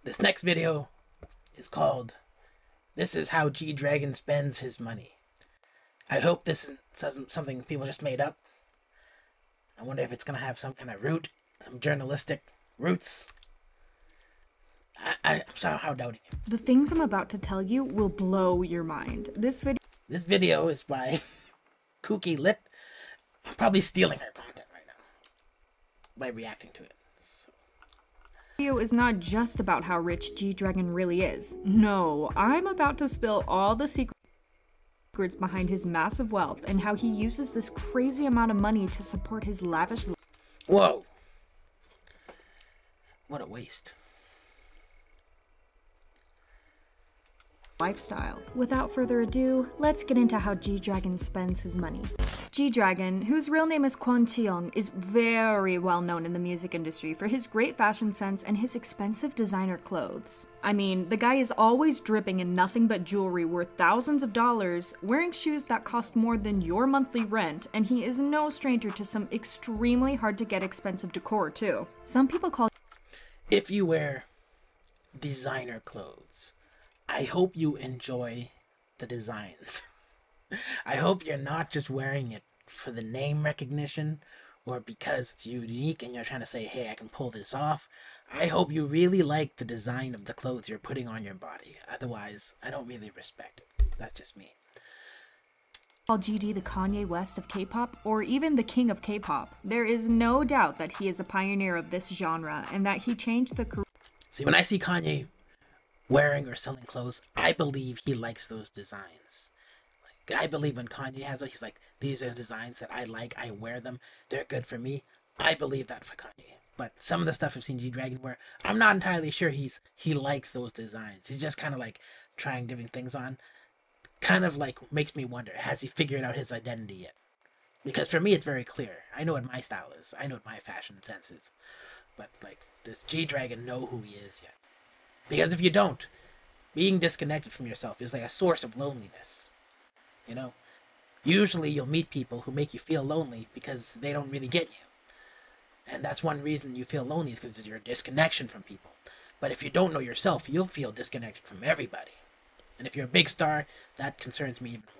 This next video is called This is How G-Dragon Spends His Money. I hope this isn't something people just made up. I wonder if it's going to have some kind of root, some journalistic roots. I'm somehow doubting it. The things I'm about to tell you will blow your mind. This video is by Kooky Lit. I'm probably stealing her content right now by reacting to it. Video is not just about how rich G-Dragon really is. No, I'm about to spill all the secrets behind his massive wealth and how he uses this crazy amount of money to support his lavish life. Whoa. What a waste. Lifestyle. Without further ado, let's get into how G-Dragon spends his money. G-Dragon, whose real name is Kwon Chi-young, is very well known in the music industry for his great fashion sense and his expensive designer clothes. I mean, the guy is always dripping in nothing but jewelry worth thousands of dollars, wearing shoes that cost more than your monthly rent, and he is no stranger to some extremely hard to get expensive decor too. Some people call If you wear designer clothes, I hope you enjoy the designs. I hope you're not just wearing it for the name recognition or because it's unique and you're trying to say, hey, I can pull this off. I hope you really like the design of the clothes you're putting on your body. Otherwise, I don't really respect it. That's just me. GD the Kanye West of K-pop, or even the king of K-pop. There is no doubt that he is a pioneer of this genre and that he changed the See, when I see Kanye wearing or selling clothes, I believe he likes those designs. Like, I believe when Kanye has it, he's like, these are designs that I like, I wear them, they're good for me. I believe that for Kanye. But some of the stuff I've seen G-Dragon wear, I'm not entirely sure he likes those designs. He's just kind of like trying different things on. Kind of like makes me wonder, has he figured out his identity yet? Because for me, it's very clear. I know what my style is. I know what my fashion sense is. But like, does G-Dragon know who he is yet? Because if you don't, being disconnected from yourself is like a source of loneliness. You know? Usually you'll meet people who make you feel lonely because they don't really get you. And that's one reason you feel lonely is because of your disconnection from people. But if you don't know yourself, you'll feel disconnected from everybody. And if you're a big star, that concerns me even more.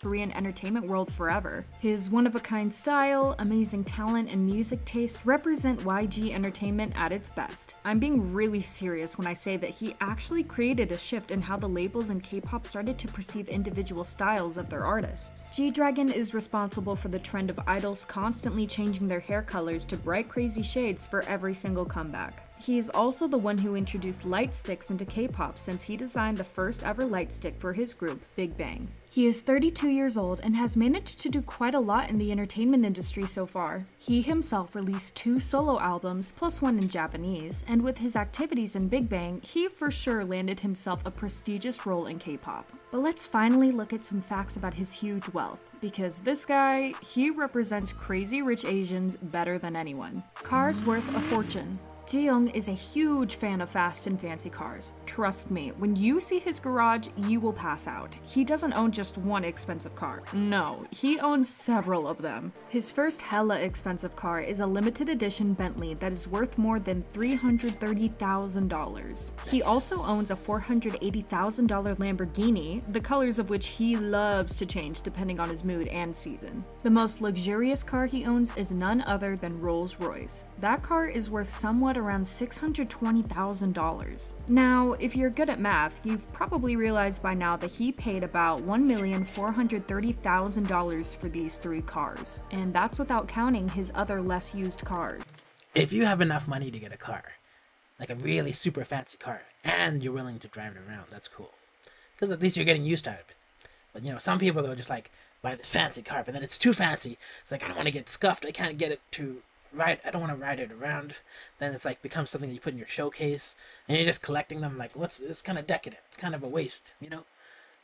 Korean entertainment world forever. His one-of-a-kind style, amazing talent, and music taste represent YG Entertainment at its best. I'm being really serious when I say that he actually created a shift in how the labels in K-pop started to perceive individual styles of their artists. G-Dragon is responsible for the trend of idols constantly changing their hair colors to bright crazy shades for every single comeback. He is also the one who introduced light sticks into K-pop since he designed the first ever light stick for his group, Big Bang. He is 32 years old and has managed to do quite a lot in the entertainment industry so far. He himself released 2 solo albums, plus 1 in Japanese, and with his activities in Big Bang, he for sure landed himself a prestigious role in K-pop. But let's finally look at some facts about his huge wealth, because this guy, he represents crazy rich Asians better than anyone. Cars worth a fortune. Ji-young is a huge fan of fast and fancy cars. Trust me, when you see his garage, you will pass out. He doesn't own just one expensive car. No, he owns several of them. His first hella expensive car is a limited edition Bentley that is worth more than $330,000. He also owns a $480,000 Lamborghini, the colors of which he loves to change depending on his mood and season. The most luxurious car he owns is none other than Rolls-Royce. That car is worth somewhat around $620,000. Now, if you're good at math, you've probably realized by now that he paid about $1,430,000 for these 3 cars. And that's without counting his other less used cars. If you have enough money to get a car, like a really super fancy car, and you're willing to drive it around, that's cool. Because at least you're getting used out of it. But you know, some people they'll just like buy this fancy car, but then it's too fancy. It's like, I don't want to get scuffed, I can't get it to I don't want to ride it around. Then it's like becomes something that you put in your showcase, and you're just collecting them. Like, it's kind of decadent. It's kind of a waste, you know.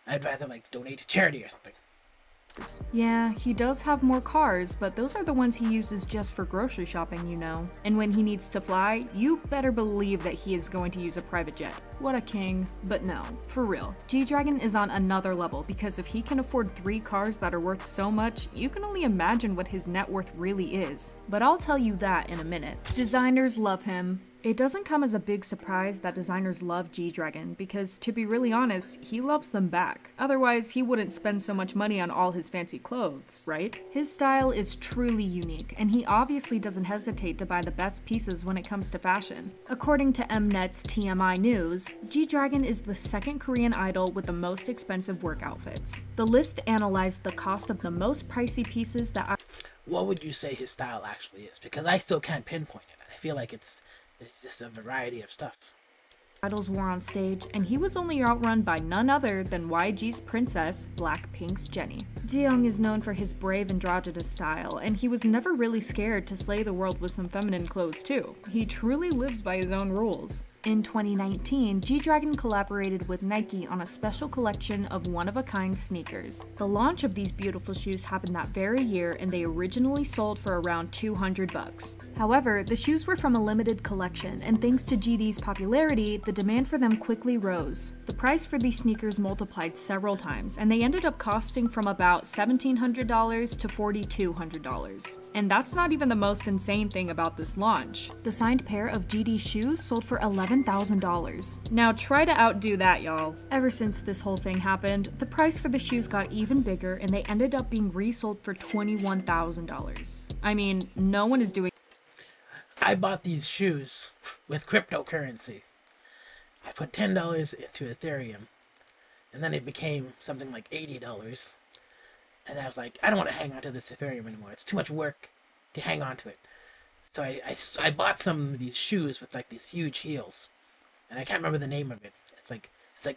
I'd rather like donate to charity or something. Yeah, he does have more cars, but those are the ones he uses just for grocery shopping, you know. And when he needs to fly, you better believe that he is going to use a private jet. What a king. But no, for real, G-Dragon is on another level because if he can afford 3 cars that are worth so much, you can only imagine what his net worth really is. But I'll tell you that in a minute. Designers love him. It doesn't come as a big surprise that designers love G-Dragon, because to be really honest, he loves them back. Otherwise, he wouldn't spend so much money on all his fancy clothes, right? His style is truly unique, and he obviously doesn't hesitate to buy the best pieces when it comes to fashion. According to Mnet's TMI News, G-Dragon is the second Korean idol with the most expensive work outfits. The list analyzed the cost of the most pricey pieces that What would you say his style actually is? Because I still can't pinpoint it. I feel like it's just a variety of stuff. idols wore on stage, and he was only outrun by none other than YG's princess, Blackpink's Jennie. Jiyoung is known for his brave androgynous style, and he was never really scared to slay the world with some feminine clothes too. He truly lives by his own rules. In 2019, G-Dragon collaborated with Nike on a special collection of one-of-a-kind sneakers. The launch of these beautiful shoes happened that very year, and they originally sold for around $200. However, the shoes were from a limited collection, and thanks to GD's popularity, the demand for them quickly rose. The price for these sneakers multiplied several times, and they ended up costing from about $1,700 to $4,200. And that's not even the most insane thing about this launch. The signed pair of GD shoes sold for $11,000. Now try to outdo that, y'all. Ever since this whole thing happened, the price for the shoes got even bigger, and they ended up being resold for $21,000. I mean, no one is doing. I bought these shoes with cryptocurrency. I put $10 into Ethereum, and then it became something like $80. And I was like, I don't want to hang on to this Ethereum anymore. It's too much work to hang on to it. So I bought some of these shoes with like these huge heels, and I can't remember the name of it. It's like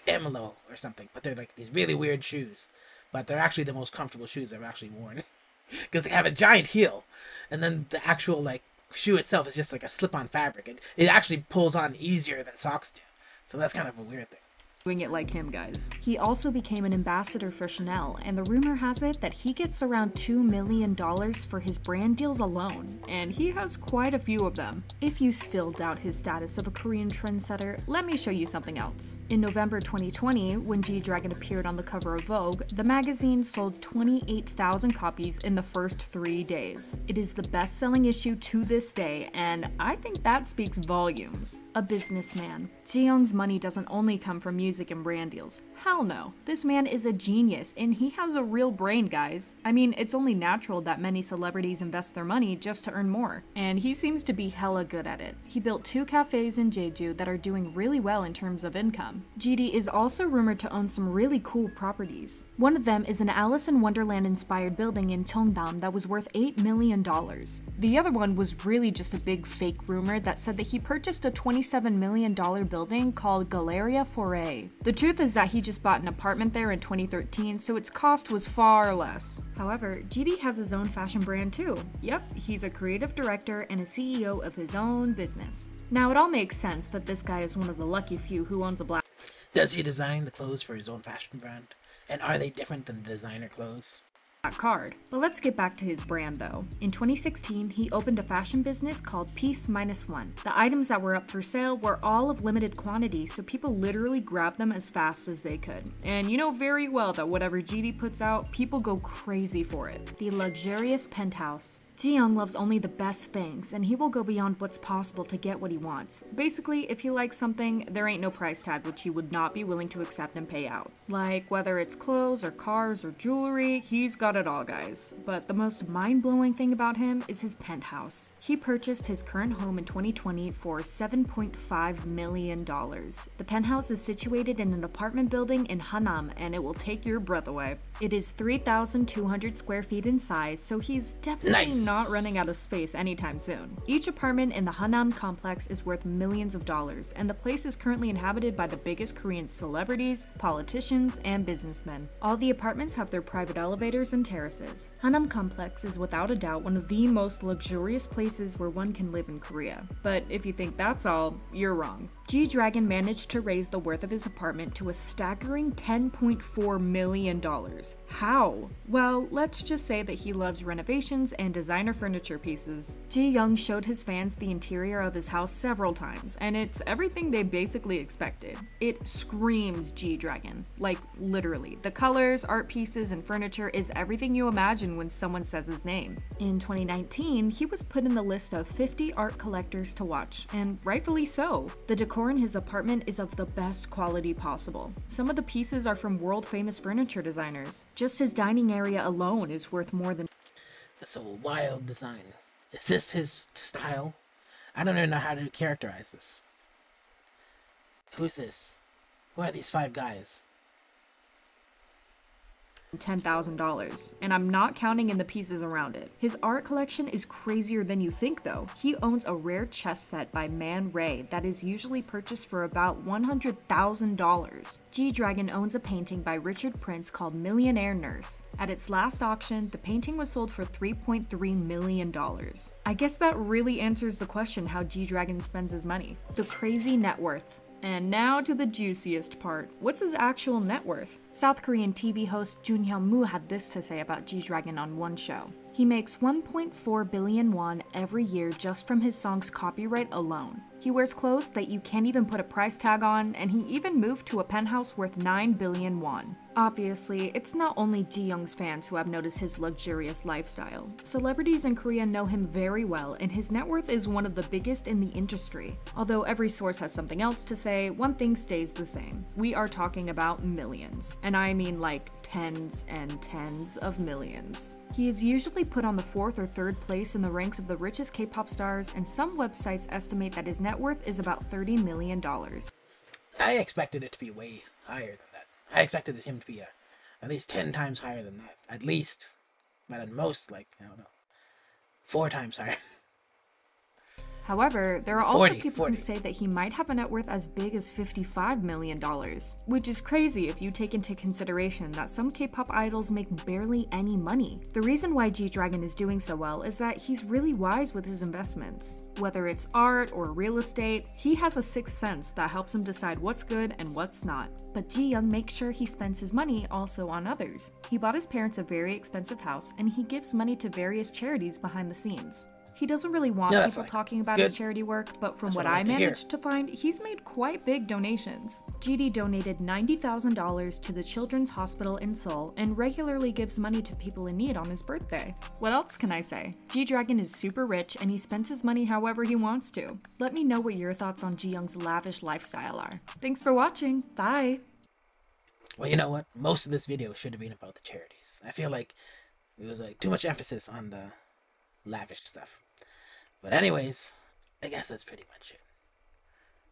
Emilo or something, but they're like these really weird shoes. But they're actually the most comfortable shoes I've actually worn because they have a giant heel, and then the actual like shoe itself is just like a slip-on fabric. It actually pulls on easier than socks do. So that's kind of a weird thing. Doing it like him, guys. He also became an ambassador for Chanel, and the rumor has it that he gets around $2 million for his brand deals alone, and he has quite a few of them. If you still doubt his status of a Korean trendsetter, let me show you something else. In November 2020, when G-Dragon appeared on the cover of Vogue, the magazine sold 28,000 copies in the first 3 days. It is the best-selling issue to this day, and I think that speaks volumes. A businessman. Jiyoung's money doesn't only come from music and brand deals. Hell no. This man is a genius, and he has a real brain, guys. I mean, it's only natural that many celebrities invest their money just to earn more, and he seems to be hella good at it. He built 2 cafes in Jeju that are doing really well in terms of income. GD is also rumored to own some really cool properties. One of them is an Alice in Wonderland-inspired building in Cheongdam that was worth $8 million. The other one was really just a big fake rumor that said that he purchased a $27 million building called Galeria Foray. The truth is that he just bought an apartment there in 2013, so its cost was far less. However, GD has his own fashion brand too. Yep, he's a creative director and a CEO of his own business. Now it all makes sense that this guy is one of the lucky few who owns a black. Does he design the clothes for his own fashion brand? And are they different than designer clothes? Card. But let's get back to his brand though. In 2016, he opened a fashion business called Piece Minus One. The items that were up for sale were all of limited quantity, so people literally grabbed them as fast as they could. And you know very well that whatever GD puts out, people go crazy for it. The luxurious penthouse. Jiyoung loves only the best things, and he will go beyond what's possible to get what he wants. Basically, if he likes something, there ain't no price tag which he would not be willing to accept and pay out. Like, whether it's clothes or cars or jewelry, he's got it all, guys. But the most mind-blowing thing about him is his penthouse. He purchased his current home in 2020 for $7.5 million. The penthouse is situated in an apartment building in Hanam, and it will take your breath away. It is 3,200 square feet in size, so he's definitely not running out of space anytime soon. Each apartment in the Hanam complex is worth millions of dollars, and the place is currently inhabited by the biggest Korean celebrities, politicians, and businessmen. All the apartments have their private elevators and terraces. Hanam complex is without a doubt one of the most luxurious places where one can live in Korea. But if you think that's all, you're wrong. G-Dragon managed to raise the worth of his apartment to a staggering $10.4 million. How? Well, let's just say that he loves renovations and design designer furniture pieces. Ji Young showed his fans the interior of his house several times, and it's everything they basically expected. It screams G-Dragon. Like, literally. The colors, art pieces, and furniture is everything you imagine when someone says his name. In 2019, he was put in the list of 50 art collectors to watch, and rightfully so. The decor in his apartment is of the best quality possible. Some of the pieces are from world-famous furniture designers. Just his dining area alone is worth more than... That's a wild design. Is this his style? I don't even know how to characterize this. Who's this? Who are these 5 guys? $10,000, and I'm not counting in the pieces around it. His art collection is crazier than you think though. He owns a rare chess set by Man Ray that is usually purchased for about $100,000. G-Dragon owns a painting by Richard Prince called Millionaire Nurse. At its last auction, the painting was sold for $3.3 million. I guess that really answers the question how G-Dragon spends his money. The crazy net worth. And now to the juiciest part. What's his actual net worth? South Korean TV host Jun Hyun-moo had this to say about G-Dragon on one show. He makes 1.4 billion won every year just from his song's copyright alone. He wears clothes that you can't even put a price tag on, and he even moved to a penthouse worth 9 billion won. Obviously, it's not only Ji-Young's fans who have noticed his luxurious lifestyle. Celebrities in Korea know him very well, and his net worth is one of the biggest in the industry. Although every source has something else to say, one thing stays the same. We are talking about millions. And I mean like tens and tens of millions. He is usually put on the 4th or 3rd place in the ranks of the richest K-pop stars, and some websites estimate that his net worth is about $30 million. I expected it to be way higher than that. I expected him to be at least 10 times higher than that. At least. But at most, like, I don't know, 4 times higher. However, there are also people 40. who say that he might have a net worth as big as $55 million, which is crazy if you take into consideration that some K-pop idols make barely any money. The reason why G-Dragon is doing so well is that he's really wise with his investments. Whether it's art or real estate, he has a sixth sense that helps him decide what's good and what's not. But Ji-Young makes sure he spends his money also on others. He bought his parents a very expensive house, and he gives money to various charities behind the scenes. He doesn't really want people talking about his charity work, but from what I managed to find, he's made quite big donations. GD donated $90,000 to the Children's Hospital in Seoul and regularly gives money to people in need on his birthday. What else can I say? G-Dragon is super rich and he spends his money however he wants to. Let me know what your thoughts on Ji-Young's lavish lifestyle are. Thanks for watching. Bye! Well, you know what? Most of this video should have been about the charities. I feel like it was like too much emphasis on the lavish stuff. But anyways, I guess that's pretty much it.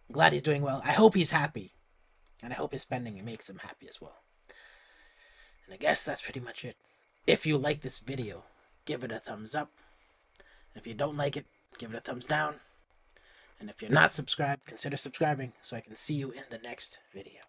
I'm glad he's doing well. I hope he's happy. And I hope his spending makes him happy as well. And I guess that's pretty much it. If you like this video, give it a thumbs up. And if you don't like it, give it a thumbs down. And if you're not subscribed, consider subscribing so I can see you in the next video.